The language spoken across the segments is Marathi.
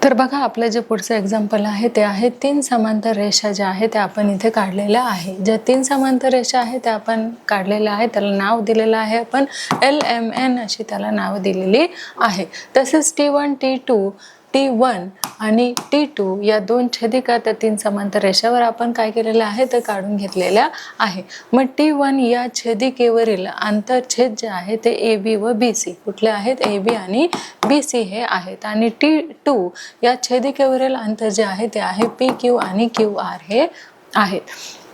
तर बघा आपलं जे पुढचं एक्झाम्पल आहे ते आहे 3 समांतर रेषा ज्या आहेत त्या आपण इथे काढलेल्या आहे। ज्या 3 समांतर रेषा आहेत त्या आपण काढलेल्या आहे, त्याला नाव दिलेलं आहे आपण LMN अशी त्याला नाव दिलेली आहे। तसेच T1 T2 T1 आणि T2 या दोन छेदिका त्या 3 समांतर रेषावर आपण काय केलेलं आहे तर काढून घेतलेल्या आहे। मग T1 या छेदिकेवरील आंतरछेद जे आहे ते AB व BC कुठले आहेत, AB आणि BC हे आहेत। आणि T2 या छेदिकेवरील अंतर जे आहे ते आहे PQ आणि QR हे आहेत।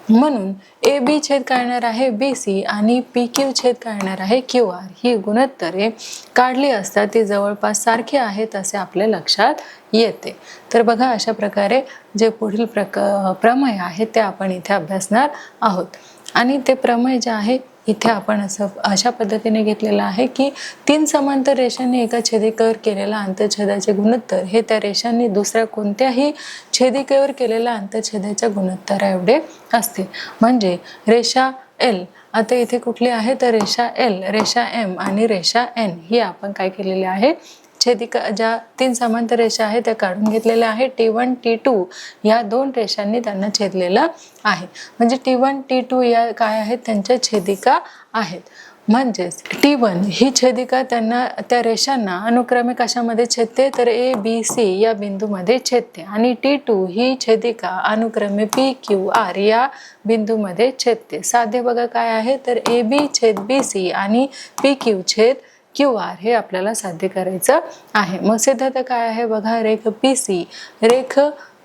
म्हणून AB छेद काय येणार आहे BC आणि PQ छेद काय येणार आहे QR। ही गुणोत्तरे काढली असता ती जवळपास सारखी आहेत असे आपल्या लक्षात येते। तर बघा अशा प्रकारे जे पुढील प्रमेय आहे ते आपण इथे अभ्यासणार आहोत। आणि ते प्रमेय जे आहे इथे आपण अशा पद्धतीने घेतलेलं आहे की 3 समांतर रेषांनी एका छेदिकेवर केलेला आंतरछेदाचे गुणोत्तर हे त्या रेषांनी दुसऱ्या कोणत्याही छेदिकेवर केलेल्या आंतरछेदाच्या गुणोत्तरा एवढे असते। म्हणजे रेषा L आता इथे कुठली आहे तर रेषा L, रेषा M आणि रेषा N ही आपण काय केलेली आहे छेदिका ज्या 3 समांतर रेषा आहेत त्या काढून घेतलेल्या आहे। T1 T2 या दोन रेषांनी त्यांना छेदलेलं आहे। म्हणजे T1 T2 या काय आहेत त्यांच्या छेदिका आहेत। म्हणजेच T1 ही छेदिका त्यांना त्या रेषांना अनुक्रमे कशामध्ये छेदते तर A B C या बिंदूमध्ये छेदते आणि T2 ही छेदिका अनुक्रमे P Q R या बिंदूमध्ये छेदते। साधे बघा काय आहे तर AB छेद BC आणि PQ छेद QR हे आपल्याला साध्य करायचं आहे। मग सिद्धांत काय आहे बघा, रेख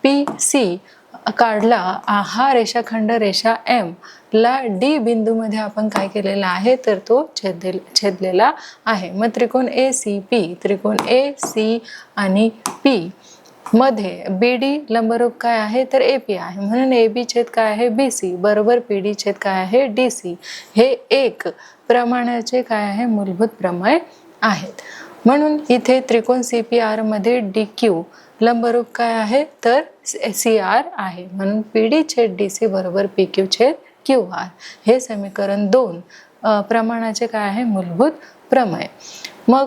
PC काढला हा रेषाखंड रेषा M ला D बिंदूमध्ये आपण काय केलेला आहे तर तो छेदलेला आहे। मग त्रिकोण ACP, त्रिकोण AC आणि P मध्ये BD लंबरूप काय आहे तर AP आहे। म्हणून AB छेद काय आहे BC बरोबर PD छेद काय आहे DC हे एक प्रमाणाचे काय आहे मूलभूत प्रमेय आहेत। म्हणून इथे त्रिकोण CPR मध्ये DQ लंबरूप काय आहे तर CR आहे। म्हणून PD छेद DC बरोबर PQ छेद QR हे समीकरण 2 प्रमाणाचे काय आहे मूलभूत प्रमेय। मग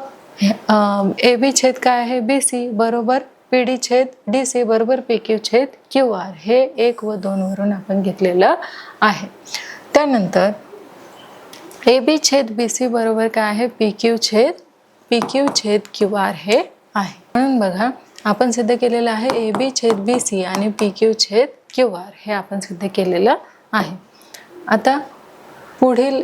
AB छेद काय आहे BC बरोबर PD छेद DC बरोबर PQ छेद QR हे 1 व 2 वरून आपण घेतलेलं आहे। त्यानंतर AB छेद BC बरोबर काय आहे PQ छेद QR हे आहे। म्हणून बघा आपण सिद्ध केलेलं आहे AB छेद BC आणि PQ छेद QR हे आपण सिद्ध केलेलं आहे। आता पुढील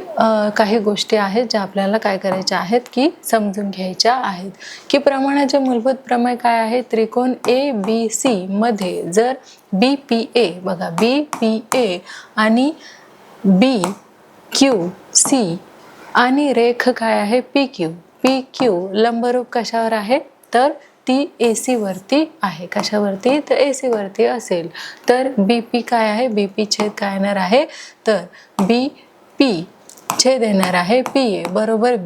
काही गोष्टी आहेत ज्या आपल्याला काय करायच्या आहेत की समजून घ्यायच्या आहेत की प्रमाणाचे मूलभूत प्रमेय काय आहे। त्रिकोण ABC मध्ये जर BPA बघा BPA आणि BQC आणि रेख काय आहे PQ लंबरूप कशावर आहे तर ती AC वरती आहे। कशावरती तर AC वरती असेल तर BP काय आहे BP छेद काय येणार आहे तर BP छेद येणार आहे PA बरोबर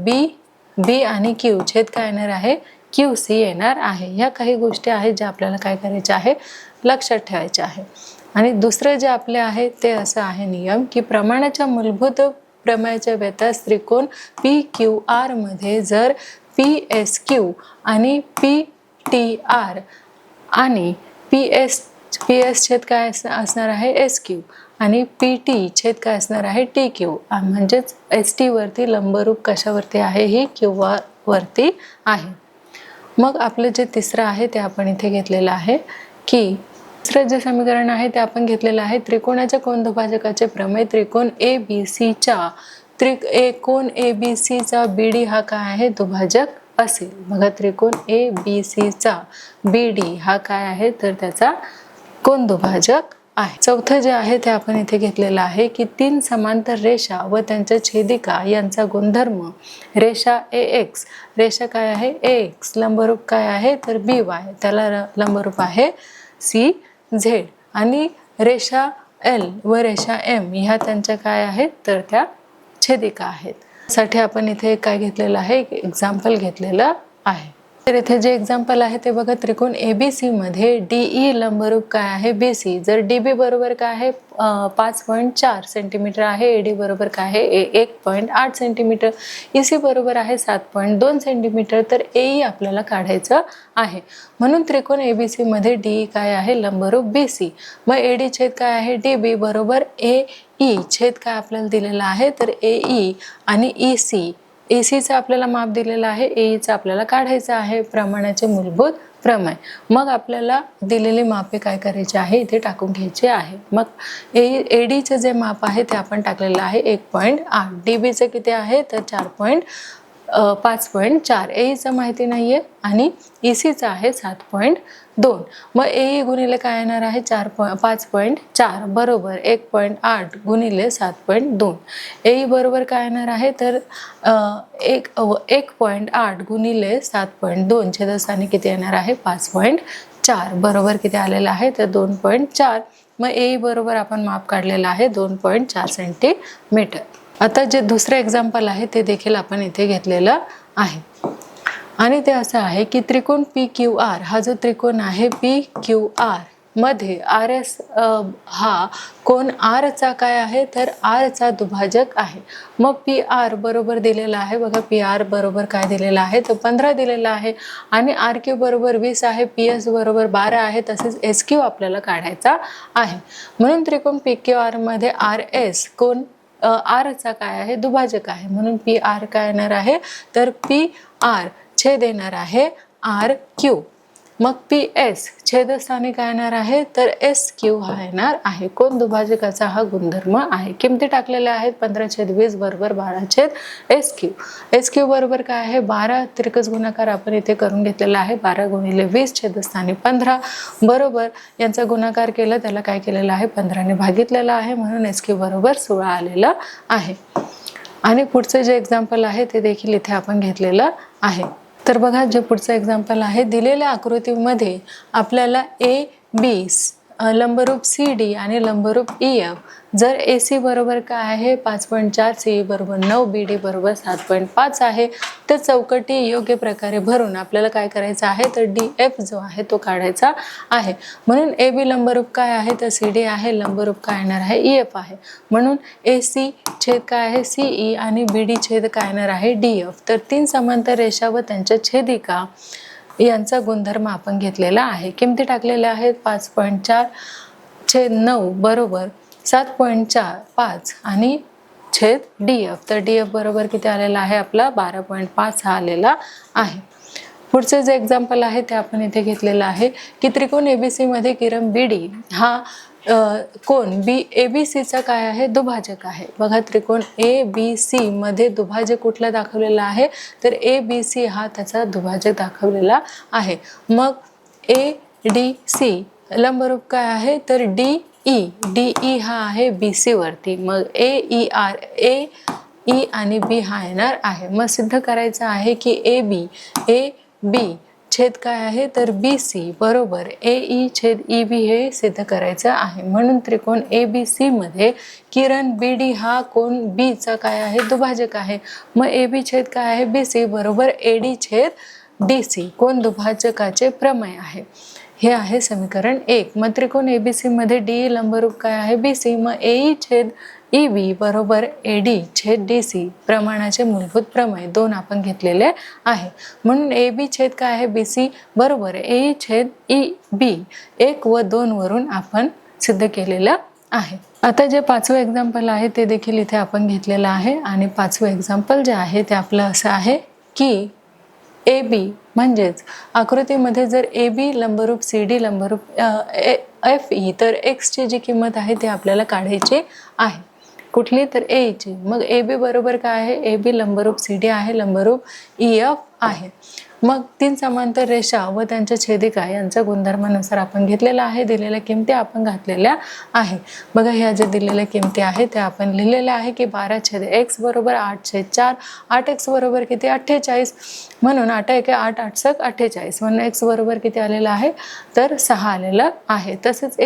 B आणि Q छेद काय येणार आहे QC येणार आहे। ह्या काही गोष्टी आहेत ज्या आपल्याला काय करायच्या आहे लक्षात ठेवायच्या आहे। आणि दुसरे जे आपले आहे ते असं आहे नियम की प्रमाणाच्या मूलभूत प्रमेयाच्या व्यत्यास त्रिकोण PQR मध्ये जर PSQ आणि PTR आणि PS छेद काय असणार आहे SQ आणि PT छेद काय असणार आहे TQ म्हणजेच ST वरती लंबरूप कशावरती आहे ही QR वरती आहे। मग आपलं जे तिसरं आहे ते आपण इथे घेतलेलं आहे की तिसरं जे समीकरण आहे ते आपण घेतलेलं आहे त्रिकोणाच्या कोनदुभाजकाचे प्रमेय त्रिकोण ABC चा BD हा काय आहे दुभाजक असेल। बघा त्रिकोण ABC चा BD हा काय आहे तर त्याचा कोन दुभाजक आहे। चौथं जे आहे ते आपण इथे घेतलेलं आहे की 3 समांतर रेषा व त्यांच्या छेदिका यांचा गुणधर्म रेषा AX रेषा काय आहे AX लंबरूप काय आहे तर BY त्याला लंबरूप आहे CZ आणि रेषा L व रेषा M ह्या त्यांच्या काय आहेत तर त्या छेदिका आहेत। साठी आपण इथे काय घेतलेलं आहे एक्झाम्पल घेतलेलं आहे। तर इथे जे एक्झाम्पल आहे ते बघा, त्रिकोण ABC मध्ये DE लंबरूप काय आहे BC. जर DB बरोबर काय आहे 5.4 सेंटीमीटर आहे, AD बरोबर काय आहे 1.8 सेंटीमीटर, EC बरोबर आहे 7.2 सेंटीमीटर. तर AE आपल्याला काढायचं आहे. म्हणून त्रिकोण ABC मध्ये DE काय आहे लंबरूप BC. मग AD छेद काय आहे DB बरोबर AE छेद काय आपल्याला दिलेला आहे तर AE आणि EC. ACचं आपल्याला माप दिलेलं आहे, AEचं आपल्याला काढायचं आहे. प्रमाणाचे मूलभूत प्रमेय. मग आपल्याला दिलेली मापे काय करायची आहे इथे टाकून घ्यायची आहे. मग ADचं जे माप आहे ते आपण टाकलेलं आहे 1.8. DBचं किती आहे तर 5.4. AEचं माहिती नाहीये आणि ECचं आहे 7.2. मग AE गुणिले काय येणार आहे 5.4 बरोबर 1.8 गुणिले 7.2. AE बरोबर काय येणार आहे तर 1.8 गुणिले 7.2 छेदस्थानी किती येणार आहे 5.4 बरोबर किती आलेलं आहे तर 2.4. मग AE बरोबर आपण माप काढलेलं आहे 2.4 सेंटीमीटर. आता जे दुसरे एक्झाम्पल आहे ते देखील आपण इथे घेतलेलं आहे आणि ते असं आहे की त्रिकोण PQR हा जो त्रिकोण आहे PQR मध्ये RS हा कोण R चा काय आहे तर R चा दुभाजक आहे. मग PR बरोबर दिलेला आहे बघा, PR बरोबर काय दिलेला आहे तर 15 दिलेला आहे आणि RQ बरोबर 20 आहे, PS बरोबर 12 आहे. तसेच SQ आपल्याला काढायचा आहे. म्हणून त्रिकोण PQR मध्ये RS कोण R चा काय आहे दुभाजक आहे. म्हणून PR काय येणार आहे तर PR छेद येणार आहे RQ. मग PS छेदस्थानी काय येणार आहे तर SQ हा येणार आहे. कोण दुभाजकाचा हा गुणधर्म आहे. किमती टाकलेल्या आहेत 15/20 बरोबर 12/SQ. SQ बरोबर काय आहे 12. तिरकस गुणाकार आपण इथे करून घेतलेला आहे 12 गुणिले 20 छेदस्थानी 15 बरोबर यांचा गुणाकार केला त्याला काय केलेलं आहे 15 ने भागितलेला आहे. म्हणून SQ बरोबर 16 आलेलं आहे. आणि पुढचं जे एक्झाम्पल आहे ते देखील इथे आपण घेतलेलं आहे. तर बघा जे पुढचं एक्झाम्पल आहे, दिलेल्या आकृतीमध्ये आपल्याला AB लंबरूप CD आणि लंबरूप EF जर AC बरोबर काय आहे 5.4, CE बरोबर 9, BD बरोबर 7.5 आहे तर चौकटी योग्य प्रकारे भरून आपल्याला काय करायचं आहे तर DF जो आहे तो काढायचा आहे. म्हणून AB लंबरूप काय आहे तर CD आहे, लंबरूप काय येणार आहे EF आहे. म्हणून AC छेद काय आहे CE आणि BD छेद काय येणार आहे DF. तर तीन समांतर रेषा व त्यांच्या छेदिका यांचा गुणधर्म आपण घेतलेला आहे. किमती टाकलेल्या आहेत 5.4 छेद 9 बरोबर 7.5 आणि छेद DF. तर DF बरोबर किती आलेला आहे आपला 12.5 हा आलेला आहे. पुढचे जे एक्झाम्पल आहे ते आपण इथे घेतलेलं आहे की त्रिकोण ABC मध्ये किरण BD हा कोण ABC चा काय आहे दुभाजक आहे. बघा त्रिकोण ABC मध्ये दुभाजक कुठला दाखवलेला आहे तर ABC हा त्याचा दुभाजक दाखवलेला आहे. मग ADC लंबरूप काय आहे तर DE हा आहे BC वरती. मग AE आणि B हा येणार आहे. मग सिद्ध करायचं आहे की AB छेद काय आहे तर BC बरोबर AE छेद EB हे सिद्ध करायचं आहे. म्हणून त्रिकोण ABC मध्ये किरण BD हा कोण B चा काय आहे दुभाजक आहे. मग AB छेद काय आहे BC बरोबर AD छेद DC कोण दुभाजकाचे प्रमेय आहे. हे आहे समीकरण 1. मग त्रिकोण ABC मध्ये DE लंबरूप काय आहे BC. मग AE छेद EB बरोबर AD छेद DC प्रमाणाचे मूलभूत प्रमेय 2 आपण घेतलेले आहे. म्हणून AB छेद काय आहे BC बरोबर AE छेद EB 1 व 2 वरून आपण सिद्ध केलेलं आहे. आता जे पाचवे एक्झाम्पल आहे ते देखील इथे आपण घेतलेलं आहे आणि पाचवे एक्झाम्पल जे आहे ते आपलं असं आहे की AB म्हणजेच आकृतीमध्ये जर AB लंबरूप CD लंबरूप FE तर X ची जी किंमत आहे ती आपल्याला काढायची आहे. कुठली तर A ची. मग AB बरोबर काय आहे AB लंबरूप CD आहे, लंबरूप EF आहे. मग तीन समांतर रेषा व त्यांच्या छेदिका यांच्या गुणधर्मानुसार आपण घेतलेला आहे. दिलेल्या किमती आपण घातलेल्या आहे. बघा ह्या ज्या दिलेल्या किमती आहेत त्या आपण लिहिलेल्या आहे की 12/x बरोबर 8/4. 8x बरोबर किती 48. म्हणून 8 1 8 8 48. म्हणून x बरोबर किती आलेला आहे तर 6 आलेला आहे. तसेच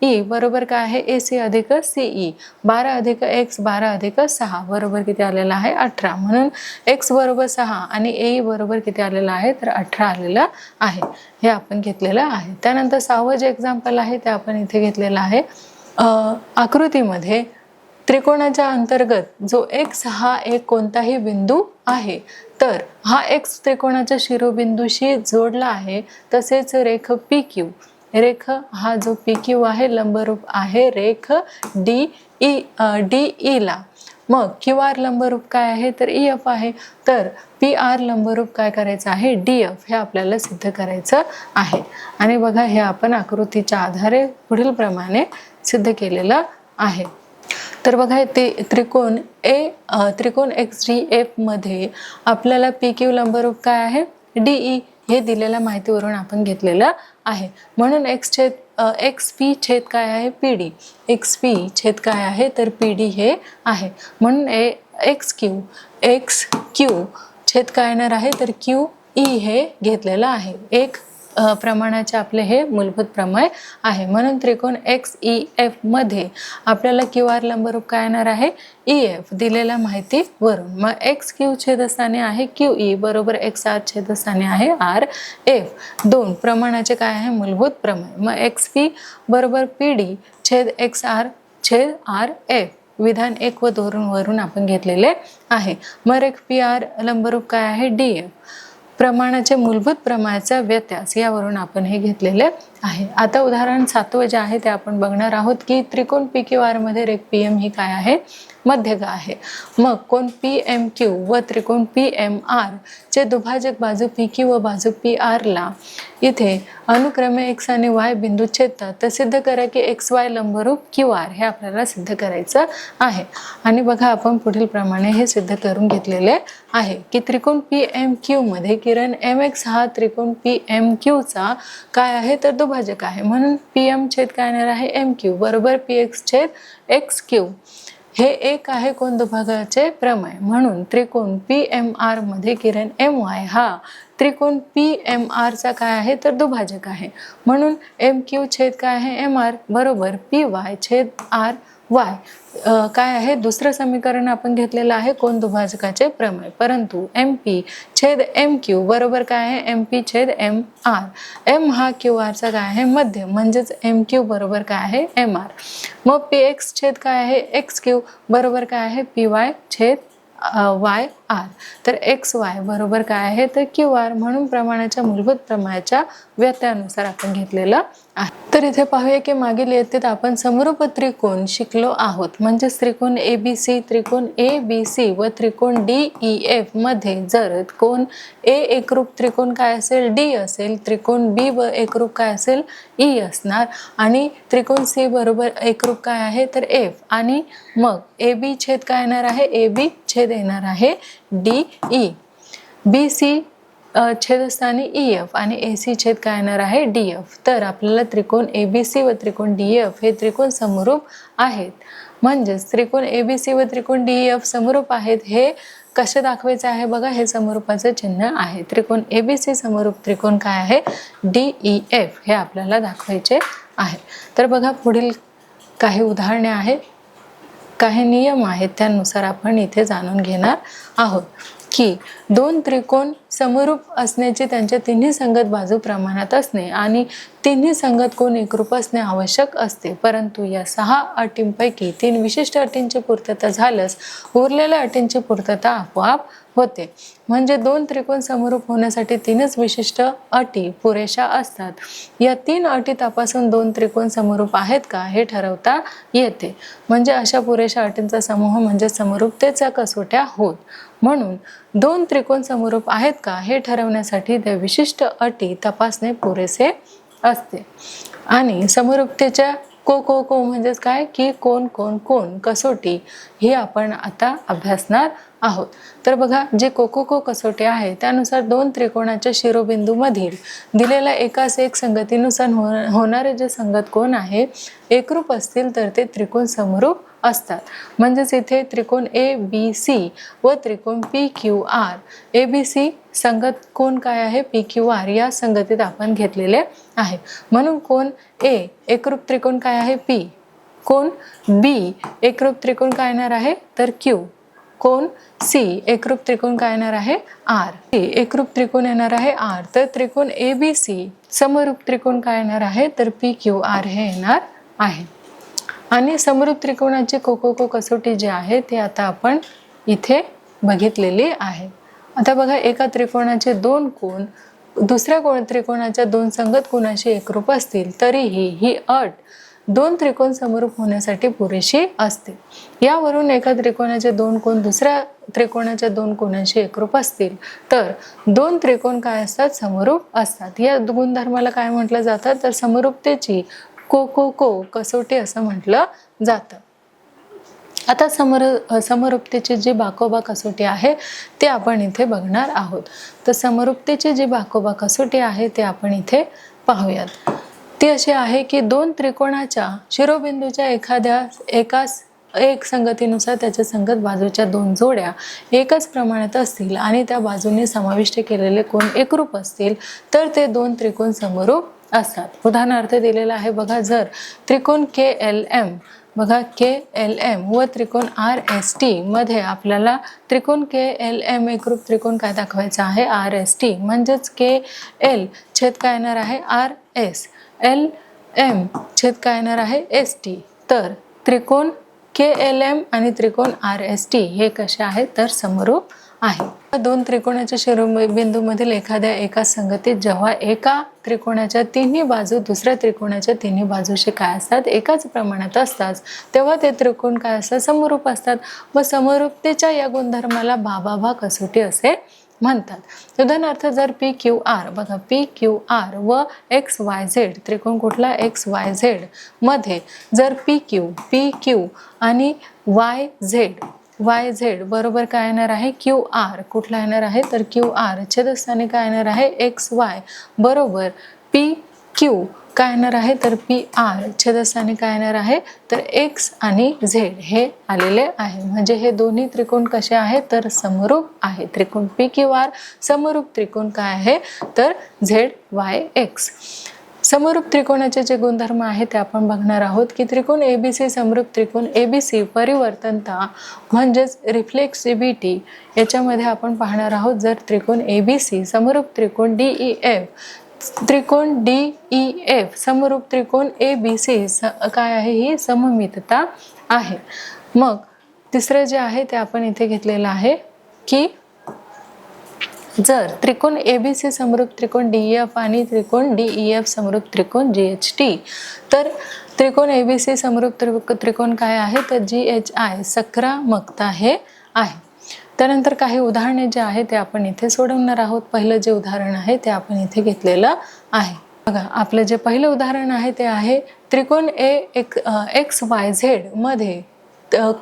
ई बरोबर काय आहे AC अधिक CE, 12 अधिक x 12 अधिक 6 बरोबर किती आलेला आहे 18. म्हणून x बरोबर 6 आणि AE बरोबर किती आलेला आहे तर 18 आलेला आहे. हे आपण घेतलेलं आहे. त्यानंतर 6वं जे एक्झाम्पल आहे ते आपण इथे घेतलेलं आहे. आकृतीमध्ये त्रिकोणाच्या अंतर्गत जो x हा एक कोणताही बिंदू आहे तर हा x त्रिकोणाच्या शिरोबिंदूशी जोडला आहे. तसेच रेख PQ, रेख हा जो PQ आहे लंबरूप आहे रेख DE ला. मग QR लंबरूप काय आहे तर EF आहे. तर PR लंबरूप काय करायचं आहे DF हे आपल्याला सिद्ध करायचं आहे. आणि बघा हे आपण आकृतीच्या आधारे पुढील प्रमाणे सिद्ध केलेलं आहे. तर बघा ते त्रिकोण XDF मध्ये आपल्याला PQ लंबरूप काय आहे DE हे दिलेल्या माहितीवरून आपण घेतलेलं आहे. म्हणून XP छेद काय आहे PD, XP छेद काय आहे तर PD हे आहे. म्हणून XQ छेद काय येणार आहे तर QE हे घेतलेलं आहे. एक प्रमाणाचे आपले हे मूलभूत प्रमेय आहे. म्हणून त्रिकोण XEF मध्ये आपल्याला QR लंबरूप काय येणार आहे EF दिलेल्या माहितीवरून. मग XQ छेदस्थानी आहे QE बरोबर XR छेदस्थानी आहे RF. दोन प्रमाणाचे काय आहे मूलभूत प्रमेय. मग XP बरोबर PD छेद XR छेद RF विधान 1 व 2 वरून आपण घेतलेले आहे. मग एक PR लंबरूप काय आहे DF प्रमाणाचे मूलभूत प्रमाणाचा व्यत्यास यावरून आपण हे घेतलेले आहे. आता उदाहरण 7वं जे आहे ते आपण बघणार आहोत की त्रिकोण PQR मध्ये रेख PM ही काय आहे मध्यक आहे. मग कोण PMQ व त्रिकोण PMR चे दुभाजक बाजू PQ व बाजू PR ला इथे अनुक्रमे X आणि Y बिंदू छेदतात तर सिद्ध करा की XY लंबरूप QR हे आपल्याला सिद्ध करायचं आहे. आणि बघा आपण पुढील प्रमाणे हे सिद्ध करून घेतलेले आहे की त्रिकोण PMQ मध्ये किरण MX हा त्रिकोण PMQ चा काय आहे तर दुभाजक आहे. म्हणून PM छेद काय येणार आहे MQ बरोबर PX छेद XQ हे एक आहे कोण दुभाजकाचे प्रमेय. म्हणून त्रिकोण PMR मध्ये किरण MY हा त्रिकोण PMR चा काय आहे तर दुभाजक आहे. म्हणून MQ छेद काय आहे MR बरोबर PY छेद RY काय आहे दुसरं समीकरण आपण घेतलेलं आहे कोण दुभाजकाचे प्रमेय. परंतु MP छेद MQ बरोबर काय आहे MP छेद MR. M हा QR चा काय आहे मध्य म्हणजेच MQ बरोबर काय आहे MR. मग PX छेद काय आहे XQ बरोबर काय आहे PY छेद YR. तर XY बरोबर काय आहे तर QR. म्हणून प्रमाणाच्या मूलभूत प्रमाणाच्या व्यत्यानुसार आपण घेतलेलं आहे. तर इथे पाहूया की मागील इयत्तेत आपण समरूप त्रिकोण शिकलो आहोत. म्हणजे त्रिकोण ABC, त्रिकोण ABC व त्रिकोण DEF मध्ये जर कोण A एकरूप त्रिकोण काय असेल D असेल, त्रिकोण B व एकरूप काय असेल E असणार आणि त्रिकोण C बरोबर एकरूप काय आहे तर F. आणि मग AB छेद काय येणार आहे AB छेद येणार आहे DE. BC छेदस्थानी EF आणि AC छेद काय येणार आहे DF. तर आपल्याला त्रिकोण ABC व त्रिकोण DEF हे त्रिकोण समरूप आहेत. म्हणजेच त्रिकोण ABC व त्रिकोण DEF समरूप आहेत हे कसे दाखवायचे आहे बघा हे समरूपाचे चिन्ह आहे. त्रिकोण ABC समरूप त्रिकोण काय आहे DEF हे आपल्याला दाखवायचे आहे. तर बघा पुढील काही उदाहरणे आहेत, काही नियम आहेत त्यानुसार आपण इथे जाणून घेणार आहोत की दोन त्रिकोण समरूप असण्याची त्यांच्या तिन्ही संगत बाजू प्रमाणात असणे आणि तिन्ही संगत कोण एकरूप असणे आवश्यक असते. परंतु या 6 अटींपैकी 3 विशिष्ट अटींची पूर्तता झाल्यास उरलेल्या अटींची पूर्तता आपोआप होते. म्हणजे दोन त्रिकोण समरूप होण्यासाठी 3च विशिष्ट अटी पुरेशा असतात. या 3 अटी तपासून दोन त्रिकोण समरूप आहेत का हे ठरवता येते. म्हणजे अशा पुरेशा अटींचा समूह म्हणजे समरूपतेच्या कसोट्या होत. म्हणून दोन त्रिकोण समरूप आहेत का हे ठरवण्यासाठी त्या विशिष्ट अटी तपासणे पुरेसे असते. आणि समरूपतेच्या को म्हणजेच काय की कोण कसोटी ही आपण आता अभ्यासणार आहोत. तर बघा, जे कोकोको कसोटी आहे त्यानुसार दोन त्रिकोणाच्या शिरोबिंदूमधील दिलेल्या एकास एक संगतीनुसार होणारे जे संगत कोण आहे एकरूप असतील तर ते त्रिकोण समरूप असतात. म्हणजेच इथे त्रिकोण ABC व त्रिकोण PQR, ABC संगत कोण काय आहे PQR या संगतीत आपण घेतलेले आहे. म्हणून कोण A एकरूप त्रिकोण काय आहे P, कोण B एकरूप त्रिकोण काय येणार आहे तर Q, कोण C एकरूप त्रिकोण काय येणार आहे R, एकरूप त्रिकोण येणार आहे R. तर त्रिकोण ABC समरूप त्रिकोण काय येणार आहे तर PQR हे येणार आहे. आणि समरूप त्रिकोणाची कोकोको कसोटी जी आहे ते आता आपण इथे बघितलेली आहे. आता बघा, एका त्रिकोणाचे दोन कोण दुसऱ्या त्रिकोणाच्या दोन संगत कोणाशी एकरूप असतील तरीही ही अट दोन त्रिकोण समरूप होण्यासाठी पुरेशी असते. यावरून एका त्रिकोणाचे दोन कोण दुसऱ्या त्रिकोणाच्या दोन कोणाशी एकरूप असतील तर दोन त्रिकोण काय असतात समरूप असतात. या गुणधर्माला काय म्हटलं जातं तर समरूपतेची कोकोको कसोटी असं म्हटलं जातं. आता समरूपतेची जी बाकोबा कसोटी आहे ते आपण इथे बघणार आहोत. तर समरूपतेची जी बाकोबा कसोटी आहे ते आपण इथे पाहूयात. ती अशी आहे की दोन त्रिकोणाच्या शिरोबिंदूच्या एकाच एक संगतीनुसार त्याच्या संगत बाजूच्या दोन जोड्या एकच प्रमाणात असतील आणि त्या बाजूने समाविष्ट केलेले कोण एकरूप असतील तर ते दोन त्रिकोण समरूप असतात. उदाहरणार्थ दिलेला आहे बघा, जर त्रिकोण KLM बघा KLM व त्रिकोण RST मध्ये आपल्याला त्रिकोण KLM एकरूप त्रिकोण काय दाखवायचा आहे RST, म्हणजेच KL छेद काय येणार आहे RS, LM छेद काय येणार आहे ST. तर त्रिकोण KLM आणि त्रिकोण RST हे कसे आहेत तर समरूप आहे. दोन त्रिकोणाच्या शिरोबिंदूमधील एका संगतीत जेव्हा एका त्रिकोणाच्या तिन्ही बाजू दुसऱ्या त्रिकोणाच्या तिन्ही बाजूशी काय असतात एकाच प्रमाणात असतात तेव्हा ते त्रिकोण काय असतात समरूप असतात. व समरूपतेच्या या गुणधर्माला बाबाबा कसोटी असे म्हणतात. उदाहरणार्थ जर PQR बघा, PQR व XYZ त्रिकोण कुठला XYZ मध्ये जर PQ आणि YZ बरोबर काय येणार आहे QR, कुठला येणार आहे तर QR छेदस्थानी काय येणार आहे XY बरोबर PQ काय येणार आहे तर PR छेदस्थानी काय येणार आहे तर X आणि Z हे आलेले आहे. म्हणजे हे दोन्ही त्रिकोण कसे आहेत तर समरूप आहे. त्रिकोण PQR समरूप त्रिकोण काय आहे तर ZYX. समरूप त्रिकोणाचे जे गुणधर्म आहे ते आपण बघणार आहोत की त्रिकोण ABC समरूप त्रिकोण ABC परिवर्तनता म्हणजेच रिफ्लेक्सिबिलिटी याच्यामध्ये आपण पाहणार आहोत. जर त्रिकोण ABC समरूप त्रिकोण त्रिकोण DEF समरूप त्रिकोण ABC काय आहे ही सममितता आहे. मग तिसरं जे आहे ते आपण इथे घेतलेलं आहे की जर त्रिकोण ABC समरूप त्रिकोण DEF आणि त्रिकोण DEF समरूप त्रिकोण GHT तर त्रिकोण ABC समरूप त्रिकोण काय आहे तर GHI सक्रमकता हे आहे. त्यानंतर काही उदाहरणे जे आहे ते आपण इथे सोडवणार आहोत. पहिलं जे उदाहरण आहे ते आपण इथे घेतलेलं आहे. बघा, आपलं जे पहिलं उदाहरण आहे ते आहे त्रिकोण XYZ मध्ये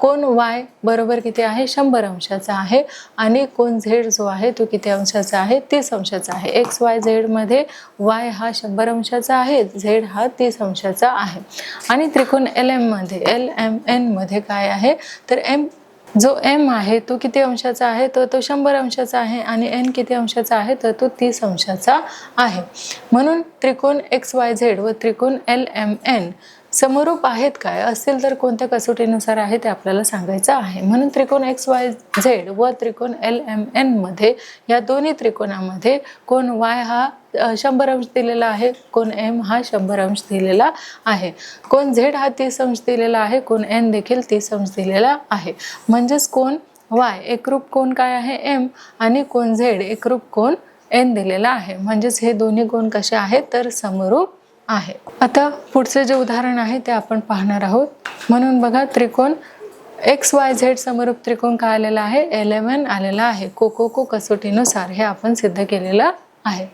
कोण Y बरोबर किती आहे 100 अंशाचा आहे आणि कोण Z जो आहे तो किती अंशाचा आहे 30 अंशाचा आहे. XYZ मध्ये Y हा 100 अंशाचा आहे, Z हा 30 अंशाचा आहे. आणि त्रिकोण LMN मध्ये काय आहे तर जो M आहे तो किती अंशाचा आहे तर तो 100 अंशाचा आहे आणि N किती अंशाचा आहे तर तो 30 अंशाचा आहे. म्हणून त्रिकोण XYZ व त्रिकोण LMN समरूप आहेत काय असतील तर कोणत्या कसोटीनुसार आहे ते आपल्याला सांगायचं आहे. म्हणून त्रिकोण XYZ व त्रिकोण LMN मध्ये या दोन्ही त्रिकोणामध्ये कोण Y हा 100 अंश दिलेला आहे, कोण M हा 100 अंश दिलेला आहे, कोण Z हा 30 अंश दिलेला आहे, कोण N देखील 30 अंश दिलेला आहे. म्हणजेच कोण Y एकरूप कोण काय आहे M आणि कोण Z एकरूप कोण N दिलेला आहे. म्हणजेच हे दोन्ही कोण कसे आहेत तर समरूप आहे. आता पुढचे जे उदाहरण आहे ते आपण पाहणार आहोत. म्हणून बघा, त्रिकोण XYZ समरूप त्रिकोण काय आलेला आहे 11 आलेला आहे. कोकोको कसोटीनुसार हे आपण सिद्ध केलेलं आहे.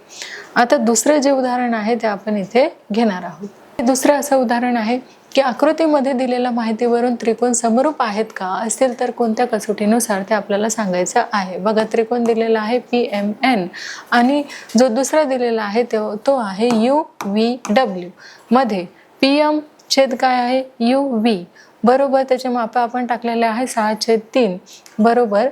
आता दुसरे जे उदाहरण आहे ते आपण इथे घेणार आहोत. दुसरं असं उदाहरण आहे की आकृतीमध्ये दिलेल्या माहितीवरून त्रिकोण समरूप आहेत का, असेल तर कोणत्या कसोटीनुसार ते आपल्याला सांगायचं आहे. बघा, त्रिकोण दिलेला आहे PMN आणि जो दुसरा दिलेला आहे तो आहे UVW. मध्ये PM छेद काय आहे UV बरोबर, त्याचे माप आपण टाकलेले आहे 6/3 बरोबर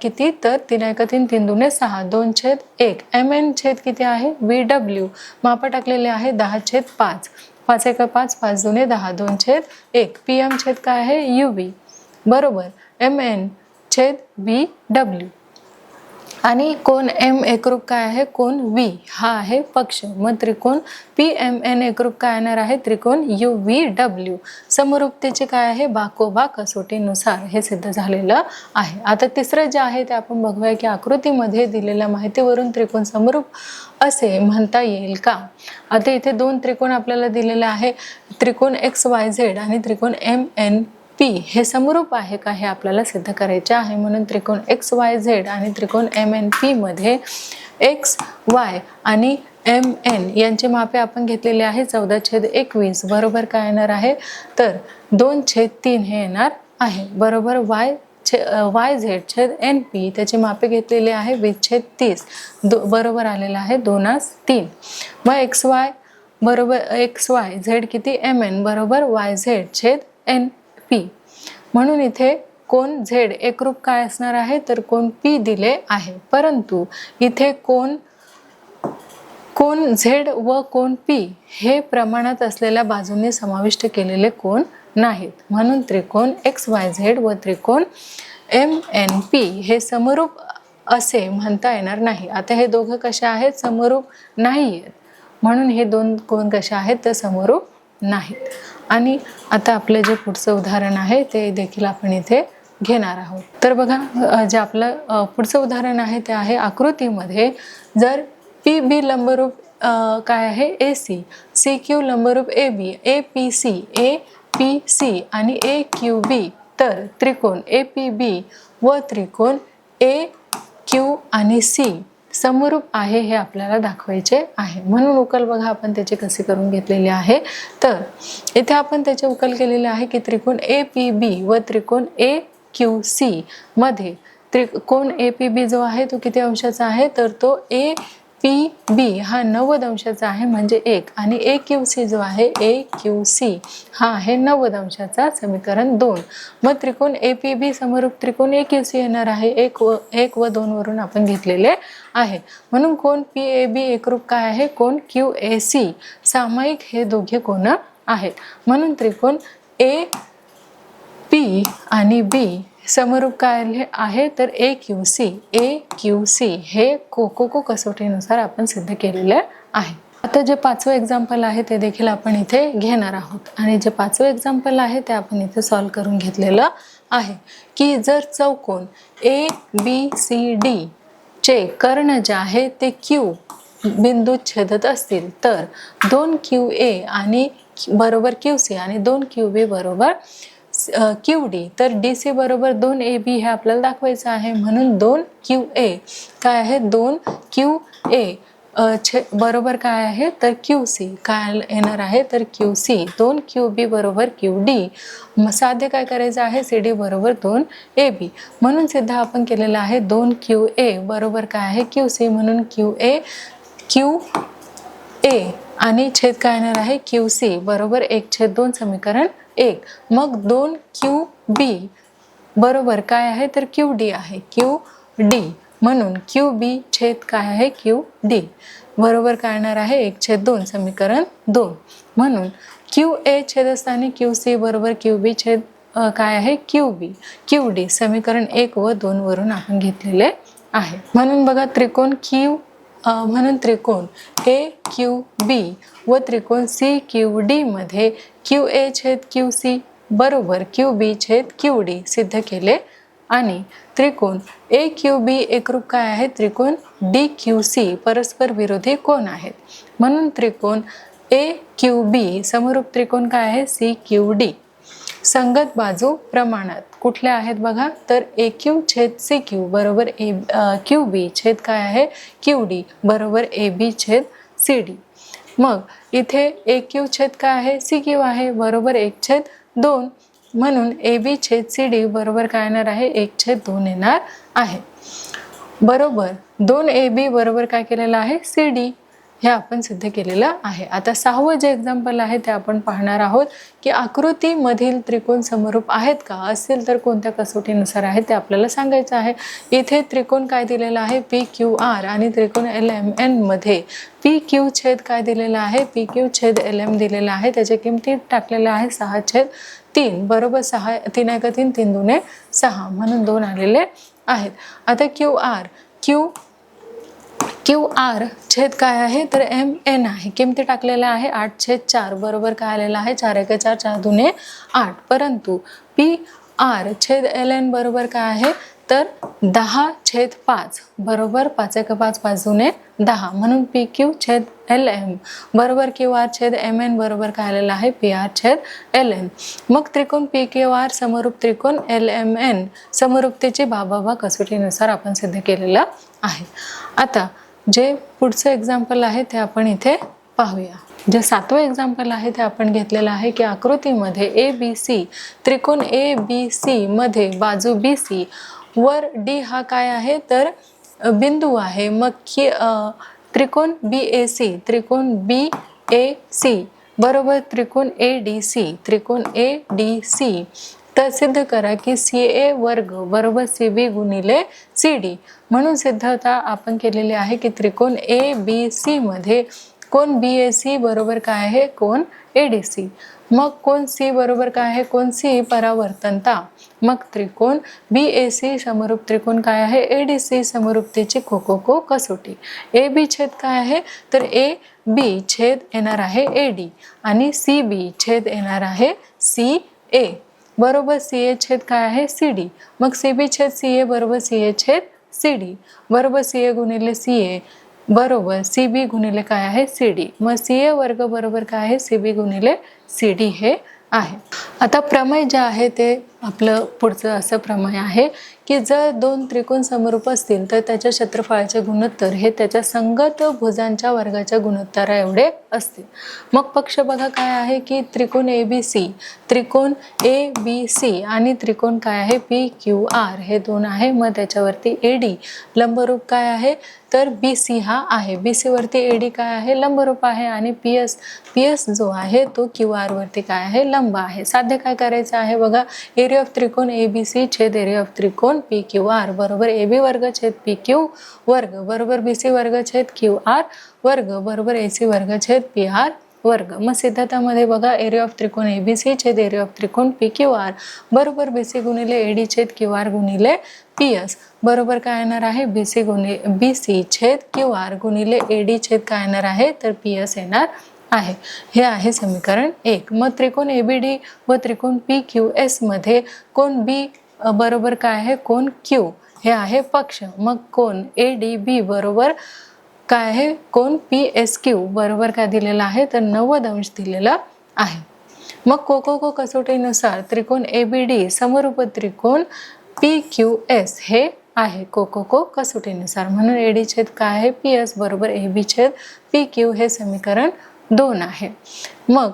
किती तर 3 × 3 3 × 6 2/1. MN छेद किती आहे VW, माप टाकलेले आहे 10/5 5 × 5 5 × 2 10 2/1. PM छेद काय आहे UV बरोबर MN छेद VW. आणि कोण M एकरूप काय आहे कोण V हा आहे पक्ष. मग त्रिकोण PMN एकरूप काय येणार आहे त्रिकोण UVW. समरूपतेचे काय आहे बाकोबा कसोटीनुसार हे सिद्ध झालेलं आहे. आता तिसरं जे आहे ते आपण बघूया की आकृतीमध्ये दिलेल्या माहितीवरून त्रिकोण समरूप असे म्हणता येईल का. आता इथे दोन त्रिकोण आपल्याला दिलेले आहे, त्रिकोण XYZ आणि त्रिकोण MNP हे समरूप आहे का हे आपल्याला सिद्ध करायचे आहे. म्हणून त्रिकोण XYZ आणि त्रिकोण MNP मध्ये XY आणि MN यांची मापे आपण घेतलेली आहे 14/21 बरोबर काय येणार आहे तर 2/3 हे येणार आहे बरोबर. YZ छेद NP त्याची मापे घेतलेली आहे 20/30 बरोबर आलेला आहे 2/3. मग XY बरोबर XYZ किती MN बरोबर YZ छेद NP. म्हणून इथे कोण Z एकरूप काय असणार आहे तर कोण P दिले आहे, परंतु इथे कोण Z व कोण P हे प्रमाणात असलेल्या बाजूंनी समाविष्ट केलेले कोण नाहीत. म्हणून त्रिकोण XYZ व त्रिकोण MNP हे समरूप असे म्हणता येणार नाही. आता हे दोघं कशा आहेत समरूप नाही आहेत, म्हणून हे दोन कोण कशा आहेत तर समरूप नाहीत. आणि आता आपले जे पुढचं उदाहरण आहे ते देखील आपण इथे घेणार आहोत. तर बघा, जे आपलं पुढचं उदाहरण आहे ते आहे आकृतीमध्ये जर PB लंबरूप काय आहे AC, CQ लंबरूप AB, APC, APC आणि AQB तर त्रिकोण APB व त्रिकोण AQ आणि C समरूप आहे हे आपल्याला दाखवायचे आहे. म्हणून उकल बघा आपण त्याची कशी करून घेतलेली आहे. तर इथे आपण त्याची उकल केलेली आहे की त्रिकोण APB व त्रिकोण AQC मध्ये त्रिकोण APB जो आहे तो किती अंशाचा आहे तर तो APB हा 90 अंशाचा आहे म्हणजे 1 आणि AQC जो आहे AQC हा आहे 90 अंशाचा समीकरण 2. मग त्रिकोण APB समरूप त्रिकोण AQC येणार आहे 1 व 2 वरून आपण घेतलेले आहे. म्हणून कोण PAB एकरूप काय आहे कोण QAC सामायिक हे दोघे कोण आहेत. म्हणून त्रिकोण AP आणि B समरूप काय आहे तर AQC हे कोको कसोटीनुसार आपण सिद्ध केलेले आहे. आता जे पाचवं एक्झाम्पल आहे ते देखील आपण इथे घेणार आहोत आणि जे पाचवं एक्झाम्पल आहे ते आपण इथे सॉल्व करून घेतलेलं आहे की जर चौकोन ABCD चे कर्ण जे आहे ते Q बिंदूत छेदत असतील तर 2QA आणि बरोबर QC आणि 2QB बरोबर QD तर DC बरोबर 2AB हे आपल्याला दाखवायचं आहे. म्हणून 2QA काय आहे 2QA बरोबर काय आहे तर QC काय येणार आहे तर QC 2QB बरोबर QD साध्य काय करायचं आहे CD बरोबर 2AB. म्हणून सिद्ध आपण केलेला आहे 2QA बरोबर काय आहे QC म्हणून QA आणि छेद काय येणार आहे QC बरोबर 1/2 समीकरण 1. मग 2QB बरोबर काय आहे तर QD आहे QD म्हणून QB छेद काय आहे QD बरोबर काय येणार आहे 1/2 समीकरण 2. म्हणून QA छेद असताना QC बरोबर QB छेद काय आहे QD समीकरण 1 व 2 वरून आपण घेतलेले आहे. म्हणून बघा त्रिकोण म्हणून त्रिकोण AQB व त्रिकोण CQD मध्ये QA छेद QC बरोबर QB छेद QD सिद्ध केले आणि त्रिकोण AQB एकरूप काय आहे त्रिकोण DQC परस्पर विरोधी कोण आहेत. म्हणून त्रिकोण AQB समरूप त्रिकोण काय आहे CQD. संगत बाजू प्रमाणात कुठल्या आहेत बघा तर AQ छेद CQ बरोबर QB छेद काय आहे QD बरोबर AB छेद CD. मग इथे ए क्यू छेद काय आहे, सी क्यू आहे, बरोबर 1/2. म्हणून ए बी छेद सी डी बरोबर काय येणार आहे, 1/2 येणार आहे. बरोबर 2AB बरोबर काय केलेलं आहे, सी डी. हे आपण सिद्ध केलेलं आहे. आता 6वं जे एक्झाम्पल आहे ते आपण पाहणार आहोत की आकृतीमधील त्रिकोण समरूप आहेत का, असेल तर कोणत्या कसोटीनुसार आहे ते आपल्याला सांगायचं आहे. इथे त्रिकोण काय दिलेला आहे, PQR आणि त्रिकोण LMN मध्ये PQ छेद काय दिलेला आहे, PQ छेद LM दिलेला आहे. त्याच्या किमती टाकलेल्या आहे 6/3 बरोबर. 6 3 1 3 3 2 6 म्हणून 2 आलेले आहेत. आता QR छेद काय आहे तर MN आहे. किमती टाकलेल्या आहे 8/4 बरोबर काय आलेला आहे, 4 1 4 4 2 8. परंतु PR छेद LN बरोबर काय आहे तर 10/5 बरोबर 5 1 5 5 2 10. म्हणून PQ छेद LM बरोबर QR छेद MN बरोबर काय आलेला आहे, PR छेद LN. मग त्रिकोण PQR समरूप त्रिकोण LMN समरूपतेची बाबा कसोटीनुसार आपण सिद्ध केलेलं आहे. आता जे पुढचं एक्झाम्पल आहे ते आपण इथे पाहूया. जे 7वं एक्झाम्पल आहे ते आपण घेतलेलं आहे की आकृतीमध्ये ABC त्रिकोण ABC मध्ये बाजू BC वर D हा काय आहे तर बिंदू आहे. मग त्रिकोण BAC बरोबर त्रिकोण ADC तर सिद्ध करा की CA वर्ग बरोबर CB गुणिले CD. म्हणून सिद्धता आपण केलेली आहे की त्रिकोण ABC मध्ये कोण BAC बरोबर काय आहे, कोण ADC. मग कोण C बरोबर काय आहे, कोण C परावर्तनता. मग त्रिकोण BAC समरूप त्रिकोण काय आहे, ADC समरूपतेची को कसोटी. AB छेद काय आहे तर AB छेद येणार आहे AD आणि CB छेद येणार आहे CA बरोबर. CA छेद काय आहे CD. मग CB छेद CA बरोबर CA छेद CD बरोबर. CA गुणिले CA बरोबर CB गुणिले काय आहे CD. मग CA वर्ग बरोबर काय आहे, CB गुणिले CD हे आहे. आता प्रमेय जे आहे ते आपलं पुढचं असं प्रमेय आहे की जर 2 त्रिकोण समरूप असतील तर त्याच्या क्षेत्रफळाचे गुणोत्तर हे त्याच्या संगत भुजांच्या वर्गाच्या गुणोत्तरा एवढे असतील. मग पक्ष बघा काय आहे की त्रिकोण ABC आणि त्रिकोण काय आहे PQR हे 2 आहे. मग त्याच्यावरती AD लंबरूप काय आहे तर BC हा आहे. BC वरती AD काय आहे, लंबरूप आहे. आणि PS जो आहे तो QR वरती काय आहे, लंब आहे. साध्य काय करायचं आहे बघा, एरिया ऑफ त्रिकोण ABC छेद एरिया ऑफ त्रिकोण PQR बरोबर AB वर्ग छेद PQ वर्ग बरोबर BC वर्ग छेद QR वर्ग बरोबर AC वर्ग छेद PR वर्ग. मग सिद्धांतामध्ये बघा एरिया ऑफ त्रिकोण ABC छेद एरिया ऑफ त्रिकोण PQR बरोबर BC गुणिले AD छेद QR गुणिले PS बरोबर काय येणार आहे, BC छेद QR गुणिले AD छेद काय येणार आहे तर PS येणार आहे. हे आहे समीकरण 1. मग त्रिकोण ABD व त्रिकोण PQS मध्ये कोण B बरोबर काय आहे, कोण Q हे आहे पक्ष. मग कोण ADB बरोबर काय आहे, कोण PSQ बरोबर काय दिलेला आहे तर 90 अंश दिलेला आहे. मग को कसोटीनुसार त्रिकोण ABD समरूप त्रिकोण PQS हे आहे को कसोटीनुसार. म्हणून AD छेद काय आहे PS बरोबर AB छेद PQ हे समीकरण 2 आहे. मग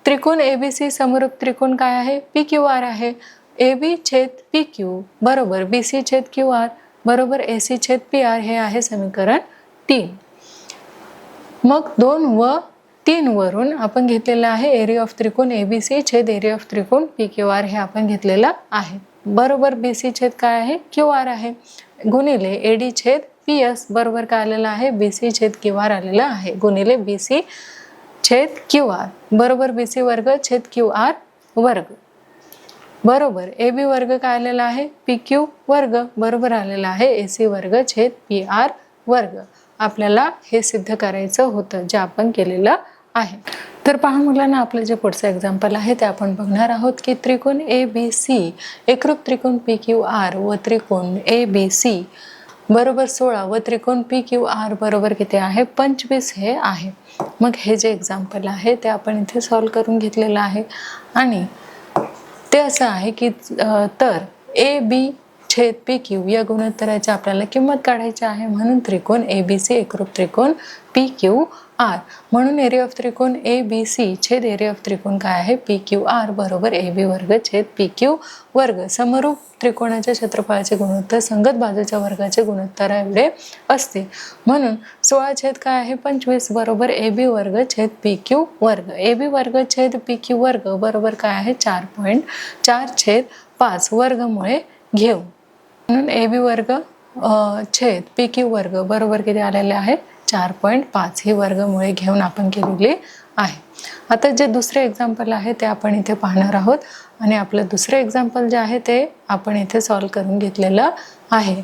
त्रिकोण ABC समरूप त्रिकोण काय आहे PQR आहे. AB छेद PQ बरोबर BC छेद QR बरोबर AC छेद PR हे आहे समीकरण 3. मग 2 व 3 वरून आपण घेतलेलं आहे एरिया ऑफ त्रिकोण ABC छेद एरिया ऑफ त्रिकोण PQR हे आपण घेतलेलं आहे बरोबर. BC छेद काय आहे QR आहे गुणिले AD छेद PS बरोबर काय आलेलं आहे BC छेद QR आलेलं आहे गुणिले BC छेद QR बरोबर BC वर्ग छेद QR वर्ग बरोबर. AB वर्ग काय आलेला आहे PQ वर्ग बरोबर आलेला आहे AC वर्ग छेद PR वर्ग. आपल्याला हे सिद्ध करायचं होतं जे आपण केलेलं आहे. तर पहा मुलांना, आपलं जे पुढचं एक्झाम्पल आहे ते आपण बघणार आहोत की त्रिकोण ABC एकरूप त्रिकोण PQR व त्रिकोण ABC बरोबर 16 व त्रिकोण PQR बरोबर किती आहे 25 हे आहे. मग हे जे एक्झाम्पल आहे ते आपण इथे सॉल्व करून घेतलेलं आहे आणि ते असं आहे की तर AB छेद PQ या गुणोत्तराची आपल्याला किंमत काढायची आहे. म्हणून त्रिकोण ABC एकरूप त्रिकोण PQR. म्हणून एरिया ऑफ त्रिकोण ABC छेद एरिया ऑफ त्रिकोण काय आहे PQR बरोबर AB वर्ग छेद PQ वर्ग. समरूप त्रिकोणाच्या क्षेत्रफळाचे गुणोत्तर संगत बाजूच्या वर्गाचे गुणोत्तर एवढे असते. म्हणून 16 छेद काय आहे 25 बरोबर AB वर्ग छेद PQ वर्ग. AB वर्ग छेद PQ वर्ग बरोबर काय आहे 4.4/5 वर्गमुळे घेऊ. म्हणून AB वर्ग छेद PQ वर्ग बरोबर किती आलेले आहे 4.5 ही वर्गमुळे घेऊन आपण केलेली आहे. आता जे दुसरे एक्झाम्पल आहे ते आपण इथे पाहणार आहोत आणि आपलं दुसरे एक्झाम्पल जे आहे ते आपण इथे सॉल्व करून घेतलेलं आहे.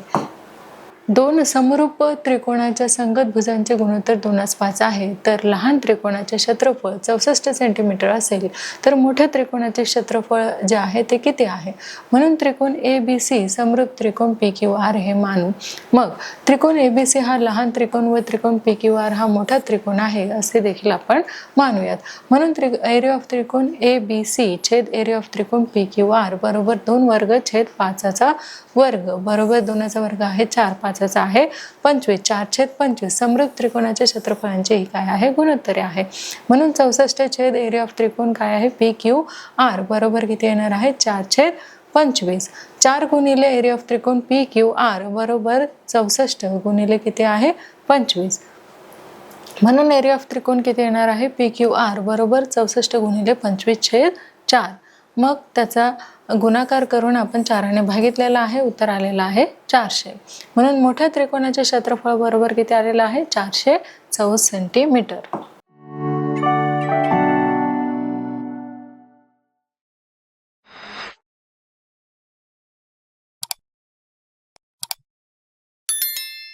दोन समरूप त्रिकोणाच्या संगत भुजांचे गुणोत्तर 2:5 आहे. तर लहान त्रिकोणाचे क्षेत्रफळ 64 सेंटीमीटर असेल तर मोठ्या त्रिकोणाचे क्षेत्रफळ जे आहे ते किती आहे. म्हणून त्रिकोण ABC समरूप त्रिकोण PQR हे मानू. मग त्रिकोण ABC हा लहान त्रिकोण व त्रिकोण PQR हा मोठा त्रिकोण आहे असे देखील आपण मानूयात. म्हणून एरिया ऑफ त्रिकोण ABC छेद एरिया ऑफ त्रिकोण PQR बरोबर 2 वर्ग छेद 5चा वर्ग बरोबर 2चा वर्ग आहे 4, 5चा आहे 25, 4/25 समरूप त्रिकोणाच्या क्षेत्रफळांचे ही काय आहे गुणोत्तरे आहे. म्हणून 64 छेद एरिया ऑफ त्रिकोण काय आहे PQR बरोबर किती येणार आहे 4/25. 4 गुणिले एरिया ऑफ त्रिकोण PQR बरोबर 64 गुणिले किती आहे 25. म्हणून एरिया ऑफ त्रिकोण किती येणार आहे PQR बरोबर 64 गुणिले 25/4. मग त्याचा गुणाकार करून आपण 4ने भागितलेला आहे. उत्तर आलेलं आहे 400. म्हणून मोठ्या त्रिकोणाचे क्षेत्रफळ बरोबर किती आलेलं आहे 424 सेंटीमीटर.